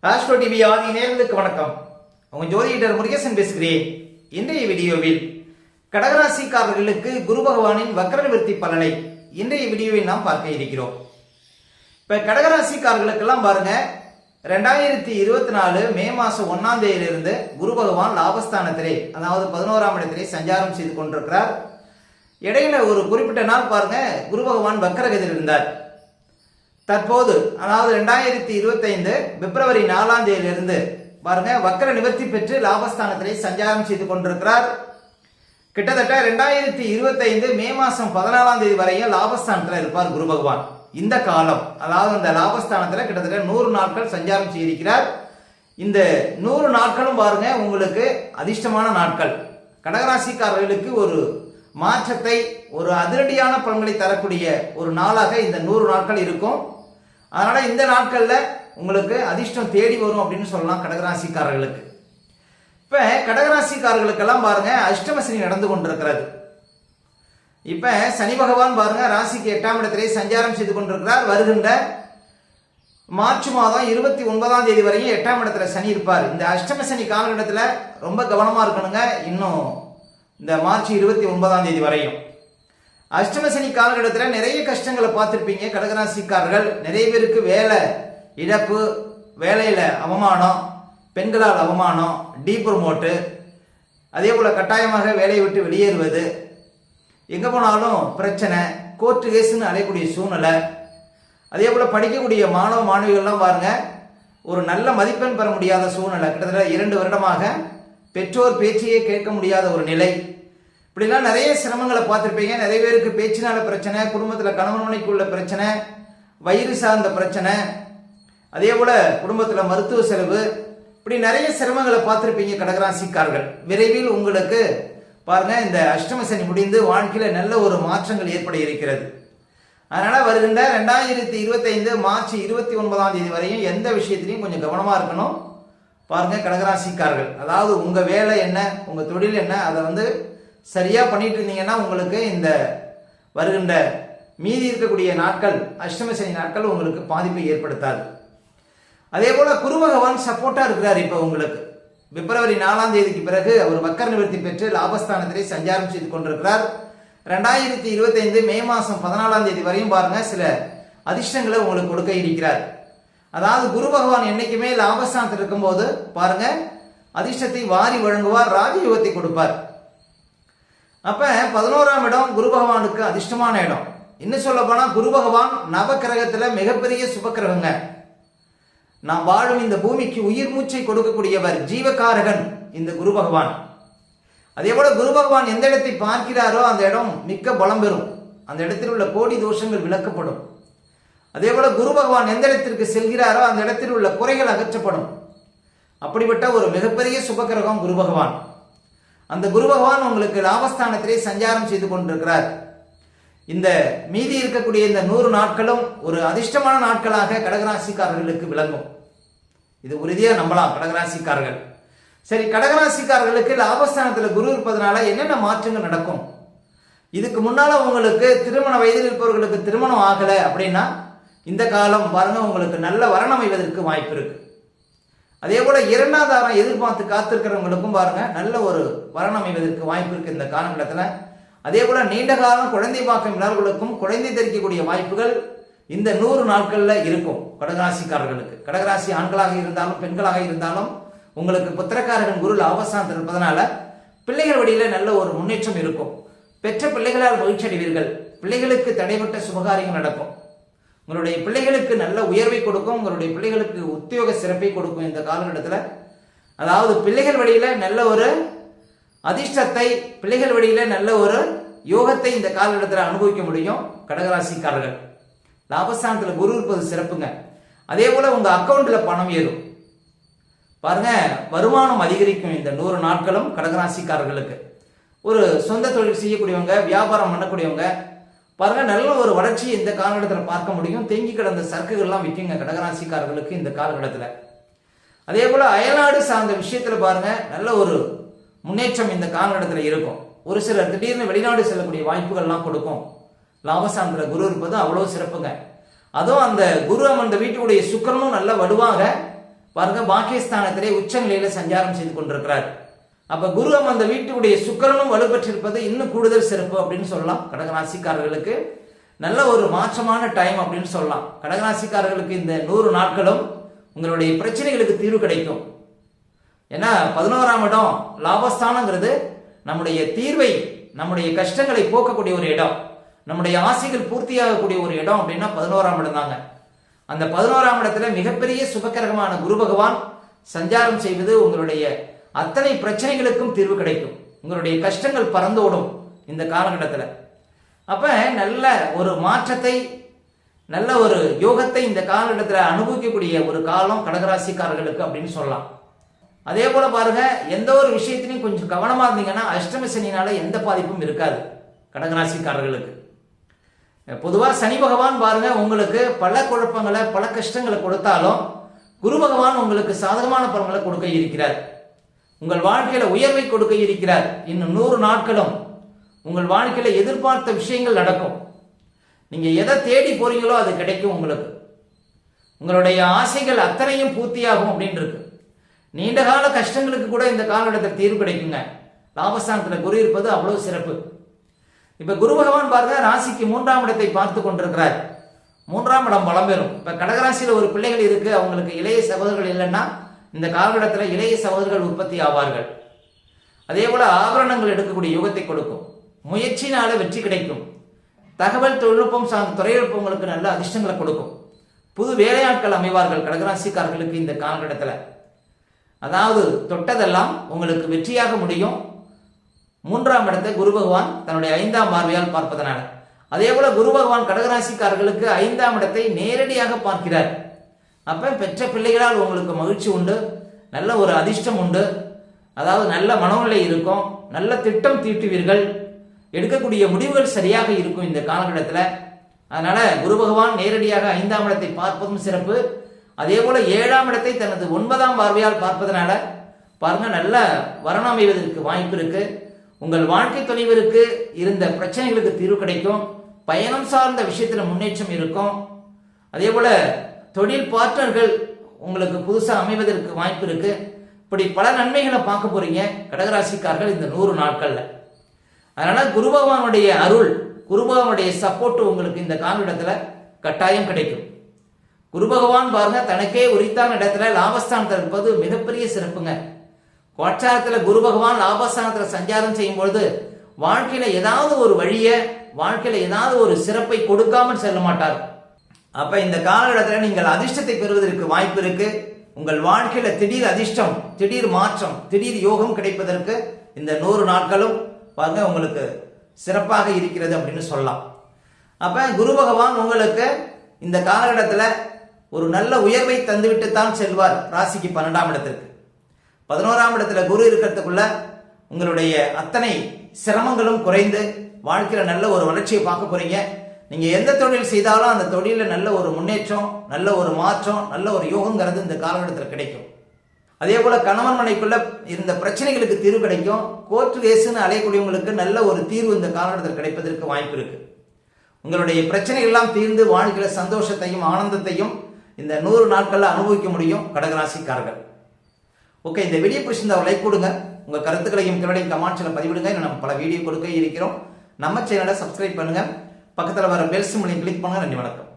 Astro TV ஆதி நேயர்களுக்கு வணக்கம். உங்க ஜோதிடர் முருகேசன் பேசுகிறேன். இன்றைய வீடியோவில் கடகராசிக்காரர்களுக்கு குரு பகவானின் வக்ர நிவர்த்தி பலனை இன்றைய வீடியோவில் நாம் பார்க்க இருக்கிறோம். இப்ப கடகராசிக்காரர்களுக்கெல்லாம் பாருங்க, 2024 மே மாசம் 1ஆம் தேதியிலிருந்து குரு பகவான் லாபஸ்தானத்திலே, அதாவது 11ஆம் இடத்திலே சஞ்சாரம் செய்து கொண்டிருக்கிறார். இடையில ஒரு குறிப்பிட்ட நாள் பாருங்க, குரு பகவான் வக்ரகதியில் இருந்தார். தற்போது அதாவது 2025 பிப்ரவரி 4ஆம் தேதியிலிருந்து பாருங்க வக்ர நிவர்த்தி பெற்று லாபஸ்தானத்திலே சஞ்சாரம் செய்து கொண்டிருக்கிறார். கிட்டத்தட்ட 2025 மே மாசம் 14ஆம் தேதி வரையும் லாபஸ்தானத்தில் இருப்பார் குரு பகவான். இந்த காலம் அதாவது இந்த லாபஸ்தானத்தில் கிட்டத்தட்ட 100 நாட்கள் சஞ்சாரம் செய்திருக்கிறார். இந்த 100 நாட்களும் பாருங்க உங்களுக்கு அதிர்ஷ்டமான நாட்கள். கடகராசிக்காரர்களுக்கு ஒரு மாற்றத்தை, ஒரு அதிரடியான பலன்களை தரக்கூடிய ஒரு நாளாக இந்த 100 நாட்கள் இருக்கும். அதனால இந்த நாட்கள்ல உங்களுக்கு அதிர்ஷ்டம் தேடி வரும் அப்படின்னு சொல்லலாம் கடகராசிக்காரர்களுக்கு. இப்ப கடகராசிக்காரர்களுக்கெல்லாம் பாருங்க அஷ்டம சனி நடந்து கொண்டிருக்கிறது. இப்ப சனி பகவான் பாருங்க ராசிக்கு 8ஆம் இடத்திலே சஞ்சாரம் செய்து கொண்டிருக்கிறார். வருகின்ற மார்ச் மாதம் 29ஆம் தேதி வரையும் 8ஆம் இடத்துல சனி இருப்பார். இந்த அஷ்டம சனி காலகட்டத்தில் ரொம்ப கவனமா இருக்கணுங்க. இன்னும் இந்த மார்ச் 29ஆம் தேதி வரையும் அஷ்டம சனி காலகட்டத்தில் நிறைய கஷ்டங்களை பார்த்திருப்பீங்க கடகராசிக்காரர்கள். நிறைய பேருக்கு வேலை இழப்பு, வேலையில அவமானம், பெண்களால் அவமானம், டீப்ரமோட்டு, அதே போல கட்டாயமாக வேலையை விட்டு வெளியேறுவது, எங்க போனாலும் பிரச்சனை, கோர்ட்டு கேஸ்ன்னு அலையக்கூடிய சூழ்நிலை. அதே போல படிக்கக்கூடிய மாணவ மாணவிகள்லாம் பாருங்க ஒரு நல்ல மதிப்பெண் பெற முடியாத சூழ்நிலை. கிட்டத்தட்ட 2 வருடமாக பெற்றோர் பேச்சையே கேட்க முடியாத ஒரு நிலை. இப்படிலாம் நிறைய சிரமங்களை பார்த்துருப்பீங்க. நிறைய பேருக்கு பேச்சினால பிரச்சனை, குடும்பத்தில் கணவன் மனைவிக்குள்ள பிரச்சனை, வயிறு சார்ந்த பிரச்சனை, அதே போல குடும்பத்தில் மருத்துவ செலவு, இப்படி நிறைய சிரமங்களை பார்த்துருப்பீங்க கடகராசிக்காரர்கள். விரைவில் உங்களுக்கு பாருங்க இந்த அஷ்டம சனி முடிந்து வாழ்க்கையில நல்ல ஒரு மாற்றங்கள் ஏற்பட இருக்கிறது. அதனால வருகின்ற 2025 மார்ச் 29ஆம் தேதி வரையும் எந்த விஷயத்திலையும் கொஞ்சம் கவனமா இருக்கணும். பாருங்க கடகராசிக்காரர்கள், அதாவது உங்க வேலை என்ன, உங்க தொழில் என்ன, அதை சரியா பண்ணிட்டு இருந்தீங்கன்னா உங்களுக்கு இந்த வருகின்ற மீதி இருக்கக்கூடிய நாட்கள், அஷ்டம சனி நாட்கள் உங்களுக்கு பாதிப்பை ஏற்படுத்தாது. அதே போல குரு பகவான் சப்போர்ட்டா இருக்கிறார். இப்ப உங்களுக்கு பிப்ரவரி 4ஆம் தேதிக்கு பிறகு அவர் வக்கர நிவர்த்தி பெற்று லாபஸ்தானத்திலே சஞ்சாரம் செய்து கொண்டிருக்கிறார். 2025 மே மாசம் 14ஆம் தேதி வரையும் பாருங்க சில அதிர்ஷ்டங்களை உங்களுக்கு கொடுக்க இருக்கிறார். அதாவது குரு பகவான் என்னைக்குமே லாபஸ்தானத்தில் இருக்கும்போது பாருங்க அதிர்ஷ்டத்தை வாரி வழங்குவார், ராஜயோகத்தை கொடுப்பார். அப்ப 11ஆம் இடம் குரு பகவானுக்கு அதிர்ஷ்டமான இடம். இன்னும் சொல்ல போனா குரு பகவான் நவ கிரகத்துல மிகப்பெரிய சுப கிரகங்க. நாம் வாழும் இந்த பூமிக்கு உயிர் மூச்சை கொடுக்கக்கூடியவர், ஜீவகாரகன் இந்த குரு பகவான். அதே போல குரு பகவான் எந்த இடத்தை பார்க்கிறாரோ அந்த இடம் மிக்க பலம் பெறும். அந்த இடத்தில் உள்ள கோடி தோஷங்கள் விலக்கப்படும். அதே போல குரு பகவான் எந்த இடத்திற்கு செல்கிறாரோ அந்த இடத்தில் உள்ள குறைகள் அகற்றப்படும். அப்படிப்பட்ட ஒரு மிகப்பெரிய சுபகிரகம் குரு பகவான். அந்த குரு பகவான் உங்களுக்கு லாபஸ்தானத்திலே சஞ்சாரம் செய்து கொண்டிருக்கிறார். இந்த மீதி இருக்கக்கூடிய இந்த 100 நாட்களும் ஒரு அதிர்ஷ்டமான நாட்களாக கடகராசிக்காரர்களுக்கு விளங்கும். இது உறுதியா நம்பலாம் கடகராசிக்காரர்கள். சரி, கடகராசிக்காரர்களுக்கு லாபஸ்தானத்தில் குரு இருப்பதனால என்னென்ன மாற்றங்கள் நடக்கும்? இதுக்கு முன்னால உங்களுக்கு திருமண வயதில் இருப்பவர்களுக்கு திருமணம் ஆகல அப்படின்னா இந்த காலம் பாருங்க உங்களுக்கு நல்ல வரன் அமைவதற்கு வாய்ப்பு இருக்கு. அதே போல 2ஆம் தாரம் எதிர்பார்த்து காத்திருக்கிறவங்களுக்கும் பாருங்க நல்ல ஒரு வரன் அமைவதற்கு வாய்ப்பு இருக்கு இந்த காலகட்டத்தில். அதே போல நீண்ட காலம் குழந்தை பாக்கம் இல்லாதவர்களுக்கும் குழந்தை தெரிவிக்கக்கூடிய வாய்ப்புகள் இந்த 100 நாட்கள்ல இருக்கும் கடகராசிக்காரர்களுக்கு. கடகராசி ஆண்களாக இருந்தாலும் பெண்களாக இருந்தாலும் உங்களுக்கு புத்திரக்காரகன் குரு லாபஸ்தானத்தில் இருப்பதனால பிள்ளைகள் வழியில நல்ல ஒரு முன்னேற்றம் இருக்கும். பெற்ற பிள்ளைகளால் மகிழ்ச்சி அடைவீர்கள். பிள்ளைகளுக்கு தடைபட்ட சுபகாரியங்கள் நடக்கும். உங்களுடைய பிள்ளைகளுக்கு நல்ல உயர்வை கொடுக்கும். உங்களுடைய பிள்ளைகளுக்கு உத்தியோக சிறப்பை கொடுக்கும் இந்த காலகட்டத்தில். அதாவது பிள்ளைகள் வழியில நல்ல ஒரு அதிர்ஷ்டத்தை, பிள்ளைகள் வழியில நல்ல ஒரு யோகத்தை இந்த காலகட்டத்தில் அனுபவிக்க முடியும் கடகராசிக்காரர்கள். லாபஸ்தானத்தில் குரு இருப்பது சிறப்புங்க. அதே போல உங்க அக்கௌண்ட்ல பணம் ஏறும். பாருங்க வருமானம் அதிகரிக்கும் இந்த 100 நாட்களும் கடகராசிக்காரர்களுக்கு. ஒரு சொந்த தொழில் செய்யக்கூடியவங்க, வியாபாரம் பண்ணக்கூடியவங்க பாருங்க நல்ல ஒரு வளர்ச்சியை இந்த காலகட்டத்தில் பார்க்க முடியும். தேங்கி கிடந்த சரக்குகள்லாம் விற்குங்க கடகராசிக்காரர்களுக்கு இந்த காலகட்டத்தில். அதே போல அயல்நாடு சார்ந்த விஷயத்துல பாருங்க நல்ல ஒரு முன்னேற்றம் இந்த காலகட்டத்தில் இருக்கும். ஒரு சிலர் திடீர்னு வெளிநாடு செல்லக்கூடிய வாய்ப்புகள்லாம் கொடுக்கும். லாபஸ்தானத்தில் குரு இருப்பது அவ்வளவு சிறப்புங்க. அதுவும் அந்த குரு அமர்ந்த வீட்டுடைய சுக்கிரனும் நல்ல வலுவாக பாருங்க பாக்கியஸ்தானத்திலே உச்சநிலையில சஞ்சாரம் செய்து கொண்டிருக்கிறார். அப்ப குரு அந்த வீட்டுடைய சுக்கிரனும் வலுப்பெற்றிருப்பது இன்னும் கூடுதல் சிறப்பு அப்படின்னு சொல்லலாம். கடகராசிக்காரர்களுக்கு நல்ல ஒரு மாற்றமான டைம் அப்படின்னு சொல்லலாம். கடகராசிக்காரர்களுக்கு இந்த 100 நாட்களும் உங்களுடைய பிரச்சனைகளுக்கு தீர்வு கிடைக்கும். ஏன்னா 11ஆம் இடம் லாபஸ்தானங்கிறது நம்முடைய தீர்வை, நம்முடைய கஷ்டங்களை போக்கக்கூடிய ஒரு இடம், நம்முடைய ஆசைகள் பூர்த்தியாகக்கூடிய ஒரு இடம் அப்படின்னா 11ஆம் இடம் தாங்க. அந்த 11ஆம் இடத்துல மிகப்பெரிய சுபக்கிரகமான குரு பகவான் சஞ்சாரம் செய்வது உங்களுடைய அத்தனை பிரச்சனைகளுக்கும் தீர்வு கிடைக்கும். உங்களுடைய கஷ்டங்கள் பறந்தோடும் இந்த காலகட்டத்தில். அப்ப நல்ல ஒரு மாற்றத்தை, நல்ல ஒரு யோகத்தை இந்த காலகட்டத்தில் அனுபவிக்கக்கூடிய ஒரு காலம் கடகராசிக்காரர்களுக்கு அப்படின்னு சொல்லலாம். அதே போல பாருங்க, எந்த ஒரு விஷயத்திலையும் கொஞ்சம் கவனமா இருந்தீங்கன்னா அஷ்டம சனினால எந்த பாதிப்பும் இருக்காது கடகராசிக்காரர்களுக்கு. பொதுவாக சனி பகவான் பாருங்க உங்களுக்கு பல குழப்பங்களை, பல கஷ்டங்களை கொடுத்தாலும் குரு பகவான் உங்களுக்கு சாதகமான பலன்களை கொடுக்க இருக்கிறார். உங்கள் வாழ்க்கையில உயர்வை கொடுக்க இருக்கிறார். இன்னும் 100 நாட்களும் உங்கள் வாழ்க்கையில எதிர்பார்த்த விஷயங்கள் நடக்கும். நீங்க எதை தேடி போறீங்களோ அது கிடைக்கும். உங்களுக்கு உங்களுடைய ஆசைகள் அத்தனையும் பூர்த்தியாகும் அப்படின்னு இருக்கு. நீண்டகால கஷ்டங்களுக்கு கூட இந்த காலகட்டத்தில் தீர்வு கிடைக்குங்க. லாபஸ்தானத்துல குரு இருப்பது அவ்வளவு சிறப்பு. இப்ப குரு பகவான் பாருங்க ராசிக்கு 3ஆம் இடத்தை பார்த்து கொண்டிருக்கிறார். 3ஆம் இடம் பலம் பெறும். இப்ப கடகராசியில ஒரு பிள்ளைகள் இருக்கு, அவங்களுக்கு இளைய சகோதரர்கள் இல்லைன்னா இந்த காலகட்டத்தில் இளைய சகோதரர்கள் உற்பத்தி ஆவார்கள். அதே போல ஆபரணங்கள் எடுக்கக்கூடிய யோகத்தை கொடுக்கும். முயற்சினால வெற்றி கிடைக்கும். தகவல் தொழில்நுட்பம் சார்ந்த துறையில உங்களுக்கு நல்ல அதிர்ஷ்டங்களை கொடுக்கும். புது வேலையாட்கள் அமைவார்கள் கடகராசிக்காரர்களுக்கு இந்த காலகட்டத்தில். அதாவது தொட்டதெல்லாம் உங்களுக்கு வெற்றியாக முடியும். 3ஆம் இடத்தை குரு பகவான் தன்னுடைய 5ஆம் பார்வையால் பார்ப்பதனால. அதே போல குரு பகவான் கடகராசிக்காரர்களுக்கு 5ஆம் இடத்தை நேரடியாக பார்க்கிறார். அப்ப பெற்ற பிள்ளைகளால் உங்களுக்கு மகிழ்ச்சி உண்டு, நல்ல ஒரு அதிர்ஷ்டம் உண்டு. அதாவது நல்ல மனநிலை இருக்கும், நல்ல திட்டம் தீட்டுவீர்கள், எடுக்கக்கூடிய முடிவுகள் சரியாக இருக்கும் இந்த காலகட்டத்தில். அதனால குரு பகவான் நேரடியாக 5ஆம் இடத்தை பார்ப்பதும் சிறப்பு. அதே போல 7ஆம் இடத்தை தனது 9ஆம் பார்வையால் பார்ப்பதனால பாருங்க நல்ல வரன் அமைவதற்கு வாய்ப்பு இருக்கு. உங்கள் வாழ்க்கை துணைவருக்கு இருந்த பிரச்சனைகளுக்கு தீர்வு கிடைக்கும். பயணம் சார்ந்த விஷயத்துல முன்னேற்றம் இருக்கும். அதே போல தொழில் பார்ட்னர்கள் உங்களுக்கு புதுசா அமைவதற்கு வாய்ப்பு இருக்கு. இப்படி பல நன்மைகளை பார்க்க போறீங்க கடகராசிக்காரர்கள் இந்த 100 நாட்கள்ல. அதனால குரு பகவானுடைய அருள், குரு பகவானுடைய சப்போர்ட் உங்களுக்கு இந்த காலகட்டத்தில் கட்டாயம் கிடைக்கும். குரு பகவான் பாருங்க தனக்கே உரித்தான இடத்துல லாபஸ்தானத்தில் இருப்பது மிகப்பெரிய சிறப்புங்க. கோச்சாரத்தில் குரு பகவான் லாபஸ்தானத்தில் சஞ்சாரம் செய்யும் பொழுது வாழ்க்கையில ஏதாவது ஒரு வழியை, வாழ்க்கையில ஏதாவது ஒரு சிறப்பை கொடுக்காமல் செல்ல மாட்டார். அப்ப இந்த காலகட்டத்தில் நீங்கள் அதிர்ஷ்டத்தை பெறுவதற்கு வாய்ப்பு இருக்கு. உங்கள் வாழ்க்கையில திடீர் அதிர்ஷ்டம், திடீர் மாற்றம், திடீர் யோகம் கிடைப்பதற்கு இந்த 100 நாட்களும் பாருங்க உங்களுக்கு சிறப்பாக இருக்கிறது அப்படின்னு சொல்லலாம். அப்ப குரு பகவான் உங்களுக்கு இந்த காலகட்டத்தில் ஒரு நல்ல உயர்வை தந்துவிட்டு தான் செல்வார் ராசிக்கு 12ஆம் இடத்திற்கு. 11ஆம் இடத்துல குரு இருக்கிறதுக்குள்ள உங்களுடைய அத்தனை சிரமங்களும் குறைந்து வாழ்க்கையில நல்ல ஒரு வளர்ச்சியை பார்க்க போறீங்க. நீங்க எந்த தொழில் செய்தாலும் அந்த தொழில நல்ல ஒரு முன்னேற்றம், நல்ல ஒரு மாற்றம், நல்ல ஒரு யோகங்கிறது இந்த காலகட்டத்தில் கிடைக்கும். அதே போல கணவன் மனைக்குள்ள இருந்த பிரச்சனைகளுக்கு தீர்வு கிடைக்கும். கோர்ட் கேஸ்ன்னு அலையக்கூடியவங்களுக்கு நல்ல ஒரு தீர்வு இந்த காலகட்டத்தில் கிடைப்பதற்கு வாய்ப்பு இருக்கு. உங்களுடைய பிரச்சனைகள் எல்லாம் தீர்ந்து வாழ்க்கையில சந்தோஷத்தையும் ஆனந்தத்தையும் இந்த 100 நாட்கள்ல அனுபவிக்க முடியும் கடகராசிக்காரர்கள். ஓகே, இந்த வீடியோ பிடிச்சிருந்தா ஒரு லைக் கொடுங்க. உங்க கருத்துக்களையும் கமெண்ட்ஸ்ல பதிவிடுங்க. நம்ம பல வீடியோ கொடுக்க இருக்கிறோம். நம்ம சேனலை சப்ஸ்கிரைப் பண்ணுங்க. பக்கத்தில் வர பெல் சிம்பலையும் கிளிக் பண்ணுங்க. நன்றி, வணக்கம்.